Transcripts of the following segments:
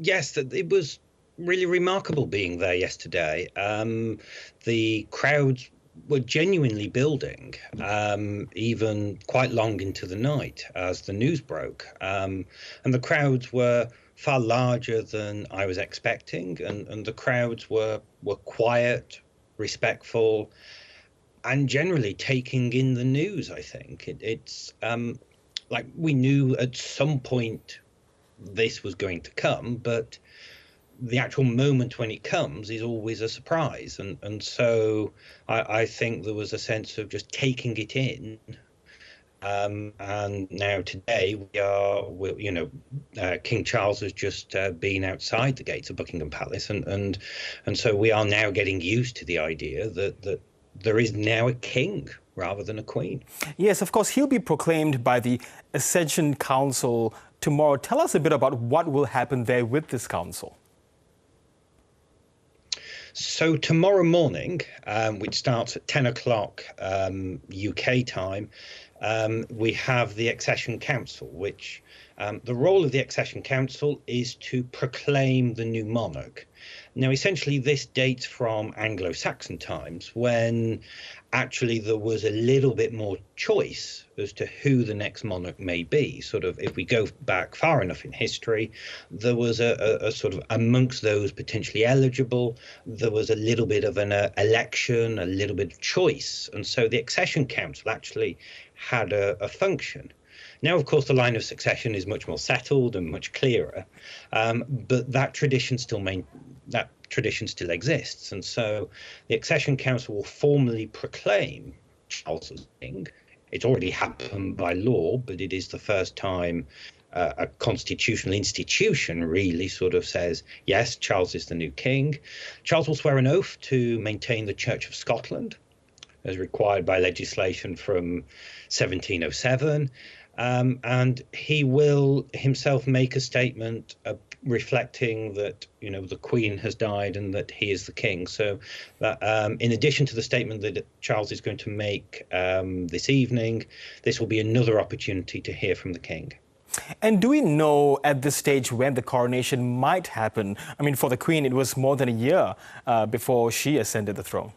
Yes, that it was really remarkable being there yesterday. The crowds were genuinely building, even quite long into the night as the news broke. And the crowds were far larger than I was expecting, and the crowds were quiet, respectful, and generally taking in the news. I think it's like we knew at some point this was going to come, but the actual moment when it comes is always a surprise, and so I think there was a sense of just taking it in. And now today King Charles has just been outside the gates of Buckingham Palace, and so we are now getting used to the idea that there is now a king rather than a queen. Yes, of course, he'll be proclaimed by the Accession Council tomorrow. Tell us a bit about what will happen there with this council. So tomorrow morning, which starts at 10 o'clock UK time, we have the Accession Council, which the role of the Accession Council is to proclaim the new monarch. Now, essentially, this dates from Anglo-Saxon times, when actually there was a little bit more choice as to who the next monarch may be. Sort of, if we go back far enough in history, there was a sort of, amongst those potentially eligible, there was a little bit of an election, a little bit of choice. And so the Accession Council actually had a function. Now, of course, the line of succession is much more settled and much clearer, but that tradition still exists. And so the Accession Council will formally proclaim Charles as king. It's already happened by law, but it is the first time a constitutional institution really sort of says, yes, Charles is the new king. Charles will swear an oath to maintain the Church of Scotland, as required by legislation from 1707. And he will himself make a statement reflecting that, the Queen has died and that he is the king. So that, in addition to the statement that Charles is going to make this evening, this will be another opportunity to hear from the king. And do we know at this stage when the coronation might happen? I mean, for the Queen, it was more than a year before she ascended the throne.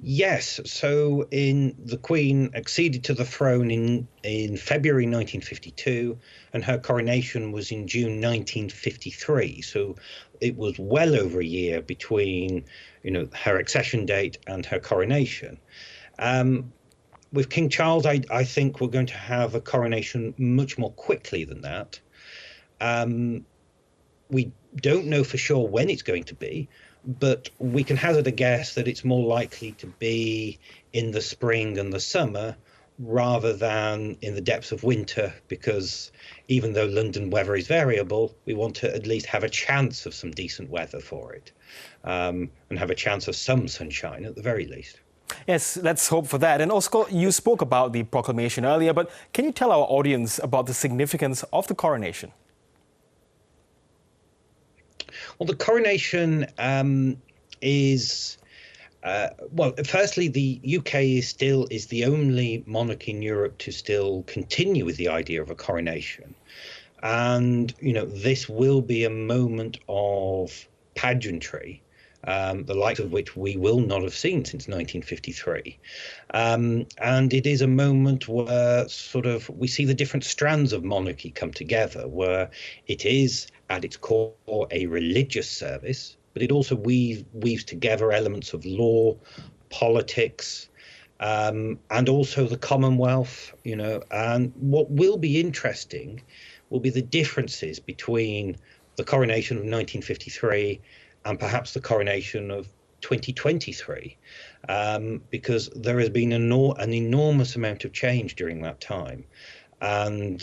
Yes, so the Queen acceded to the throne in February 1952, and her coronation was in June 1953. So it was well over a year between, her accession date and her coronation. With King Charles, I think we're going to have a coronation much more quickly than that. We don't know for sure when it's going to be, but we can hazard a guess that it's more likely to be in the spring and the summer rather than in the depths of winter, because even though London weather is variable, we want to at least have a chance of some decent weather for it, and have a chance of some sunshine at the very least. Yes, let's hope for that. And also, you spoke about the proclamation earlier, but can you tell our audience about the significance of the coronation? Well, the coronation is, firstly, the UK is the only monarch in Europe to still continue with the idea of a coronation. And, this will be a moment of pageantry, the likes of which we will not have seen since 1953. And it is a moment where we see the different strands of monarchy come together, where it is at its core a religious service, but it also weaves together elements of law, politics, and also the Commonwealth, and what will be interesting will be the differences between the coronation of 1953 and perhaps the coronation of 2023, because there has been an enormous amount of change during that time. And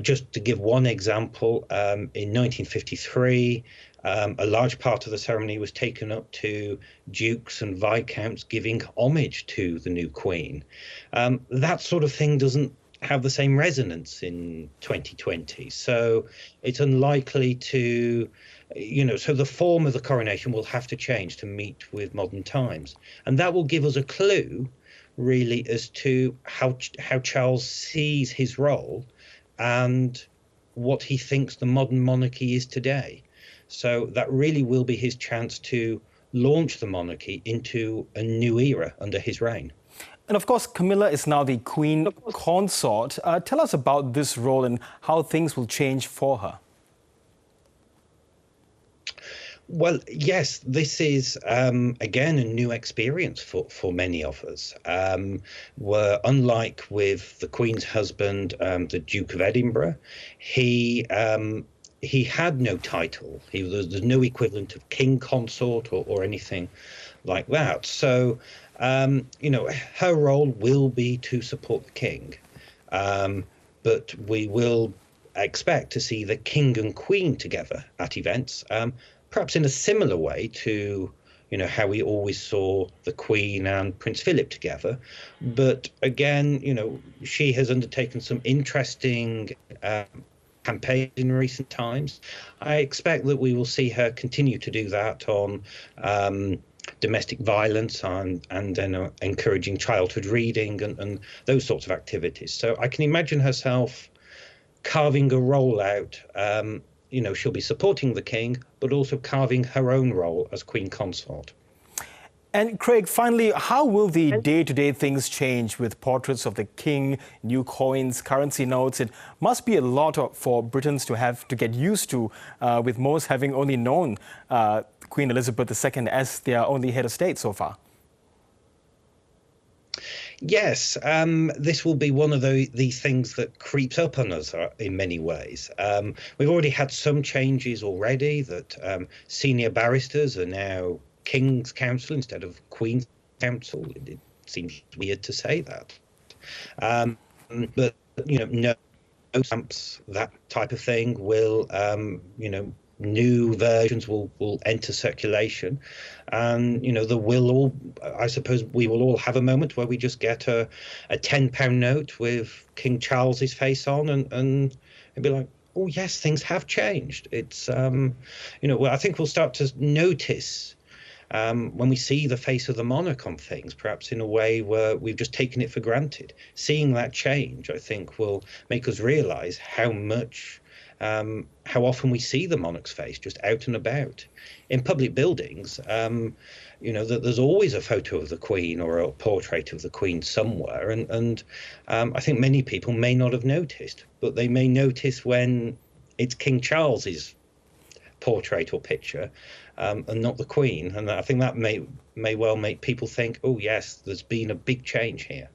just to give one example, in 1953, a large part of the ceremony was taken up to dukes and viscounts giving homage to the new Queen. That sort of thing doesn't have the same resonance in 2020. So it's unlikely to, so the form of the coronation will have to change to meet with modern times. And that will give us a clue really as to how Charles sees his role and what he thinks the modern monarchy is today. So that really will be his chance to launch the monarchy into a new era under his reign. And of course, Camilla is now the Queen Consort. Tell us about this role and how things will change for her. Well, yes, this is, again, a new experience for many of us. Where, unlike with the Queen's husband, the Duke of Edinburgh, he had no title. There's no equivalent of King Consort or anything like that. So, her role will be to support the King. But we will expect to see the King and Queen together at events. Perhaps in a similar way to, how we always saw the Queen and Prince Philip together. But again, she has undertaken some interesting campaigns in recent times. I expect that we will see her continue to do that on domestic violence and then encouraging childhood reading and those sorts of activities. So I can imagine herself carving a role out. She'll be supporting the King, but also carving her own role as Queen Consort. And Craig, finally, how will the day-to-day things change with portraits of the King, new coins, currency notes? It must be a lot for Britons to have to get used to, with most having only known Queen Elizabeth II as their only head of state so far. Yes, this will be one of these things that creeps up on us in many ways. We've already had some changes already, that senior barristers are now King's Counsel instead of Queen's Counsel. It seems weird to say that. But, no stamps, that type of thing will, new versions will enter circulation, and I suppose we will all have a moment where we just get a £10 note with King Charles's face on, and it'd be like, oh yes, things have changed. It's I think we'll start to notice when we see the face of the monarch on things, perhaps in a way where we've just taken it for granted. Seeing that change, I think, will make us realise how often we see the monarch's face just out and about. In public buildings, that there's always a photo of the Queen or a portrait of the Queen somewhere, and I think many people may not have noticed, but they may notice when it's King Charles's portrait or picture, and not the Queen. And I think that may well make people think, oh yes, there's been a big change here.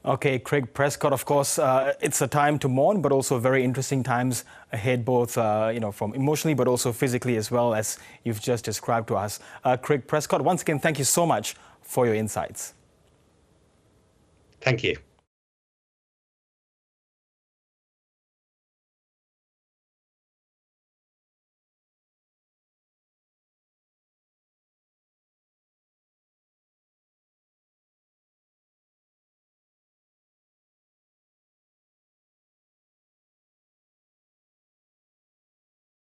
Okay, Craig Presscott, of course, it's a time to mourn, but also very interesting times ahead, both, from emotionally, but also physically as well, as you've just described to us. Craig Presscott, once again, thank you so much for your insights. Thank you.